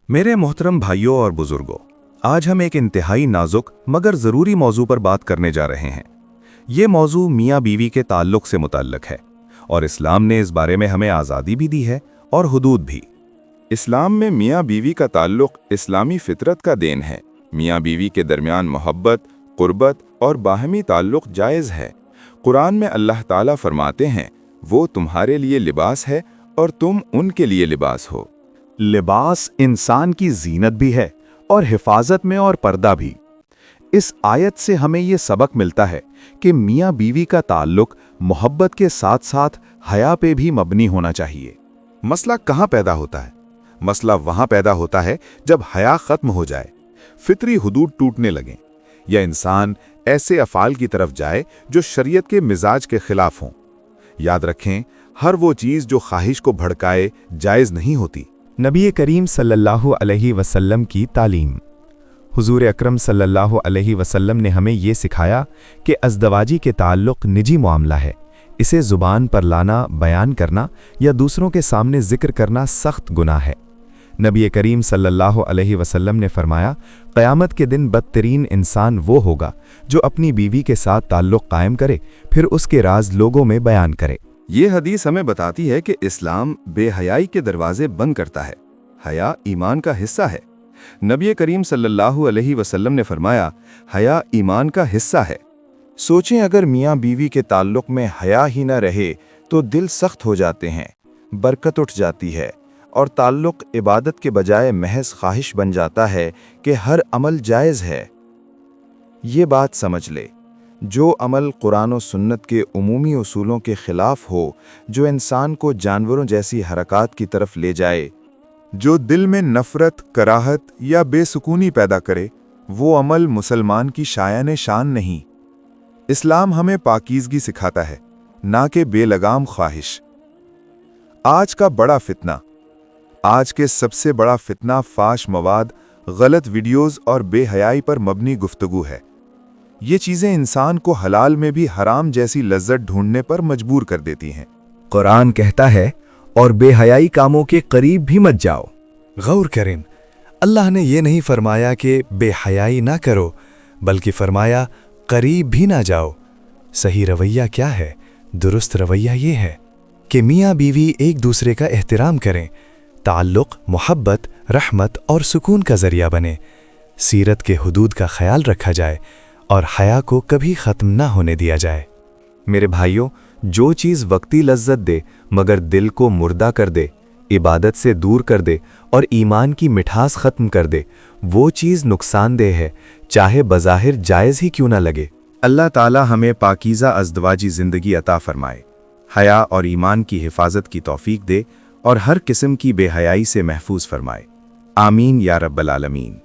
میرے محترم بھائیوں اور بزرگوں، آج ہم ایک انتہائی نازک مگر ضروری موضوع پر بات کرنے جا رہے ہیں۔ یہ موضوع میاں بیوی کے تعلق سے متعلق ہے، اور اسلام نے اس بارے میں ہمیں آزادی بھی دی ہے اور حدود بھی۔ اسلام میں میاں بیوی کا تعلق اسلامی فطرت کا دین ہے۔ میاں بیوی کے درمیان محبت، قربت اور باہمی تعلق جائز ہے۔ قرآن میں اللہ تعالیٰ فرماتے ہیں، وہ تمہارے لیے لباس ہے اور تم ان کے لیے لباس ہو۔ لباس انسان کی زینت بھی ہے اور حفاظت میں اور پردہ بھی۔ اس آیت سے ہمیں یہ سبق ملتا ہے کہ میاں بیوی کا تعلق محبت کے ساتھ ساتھ حیا پہ بھی مبنی ہونا چاہیے۔ مسئلہ کہاں پیدا ہوتا ہے؟ مسئلہ وہاں پیدا ہوتا ہے جب حیا ختم ہو جائے، فطری حدود ٹوٹنے لگیں، یا انسان ایسے افعال کی طرف جائے جو شریعت کے مزاج کے خلاف ہوں۔ یاد رکھیں، ہر وہ چیز جو خواہش کو بھڑکائے جائز نہیں ہوتی۔ نبی کریم صلی اللہ علیہ وسلم کی تعلیم۔ حضور اکرم صلی اللہ علیہ وسلم نے ہمیں یہ سکھایا کہ ازدواجی کے تعلق نجی معاملہ ہے، اسے زبان پر لانا، بیان کرنا یا دوسروں کے سامنے ذکر کرنا سخت گناہ ہے۔ نبی کریم صلی اللہ علیہ وسلم نے فرمایا، قیامت کے دن بدترین انسان وہ ہوگا جو اپنی بیوی کے ساتھ تعلق قائم کرے پھر اس کے راز لوگوں میں بیان کرے۔ یہ حدیث ہمیں بتاتی ہے کہ اسلام بے حیائی کے دروازے بند کرتا ہے۔ حیا ایمان کا حصہ ہے۔ نبی کریم صلی اللہ علیہ وسلم نے فرمایا، حیا ایمان کا حصہ ہے۔ سوچیں، اگر میاں بیوی کے تعلق میں حیا ہی نہ رہے تو دل سخت ہو جاتے ہیں، برکت اٹھ جاتی ہے، اور تعلق عبادت کے بجائے محض خواہش بن جاتا ہے کہ ہر عمل جائز ہے۔ یہ بات سمجھ لے، جو عمل قرآن و سنت کے عمومی اصولوں کے خلاف ہو، جو انسان کو جانوروں جیسی حرکات کی طرف لے جائے، جو دل میں نفرت، کراہت یا بے سکونی پیدا کرے، وہ عمل مسلمان کی شایان شان نہیں۔ اسلام ہمیں پاکیزگی سکھاتا ہے، نہ کہ بے لگام خواہش۔ آج کا بڑا فتنہ، آج کے سب سے بڑا فتنہ فاش مواد، غلط ویڈیوز اور بے حیائی پر مبنی گفتگو ہے۔ یہ چیزیں انسان کو حلال میں بھی حرام جیسی لذت ڈھونڈنے پر مجبور کر دیتی ہیں۔ قرآن کہتا ہے، اور بے حیائی کاموں کے قریب بھی مت جاؤ۔ غور کریں، اللہ نے یہ نہیں فرمایا کہ بے حیائی نہ کرو، بلکہ فرمایا قریب بھی نہ جاؤ۔ صحیح رویہ کیا ہے؟ درست رویہ یہ ہے کہ میاں بیوی ایک دوسرے کا احترام کریں، تعلق محبت، رحمت اور سکون کا ذریعہ بنے، سیرت کے حدود کا خیال رکھا جائے اور حیا کو کبھی ختم نہ ہونے دیا جائے۔ میرے بھائیوں، جو چیز وقتی لذت دے مگر دل کو مردہ کر دے، عبادت سے دور کر دے اور ایمان کی مٹھاس ختم کر دے، وہ چیز نقصان دہ ہے، چاہے بظاہر جائز ہی کیوں نہ لگے۔ اللہ تعالی ہمیں پاکیزہ ازدواجی زندگی عطا فرمائے، حیا اور ایمان کی حفاظت کی توفیق دے، اور ہر قسم کی بے حیائی سے محفوظ فرمائے۔ آمین یا رب العالمین۔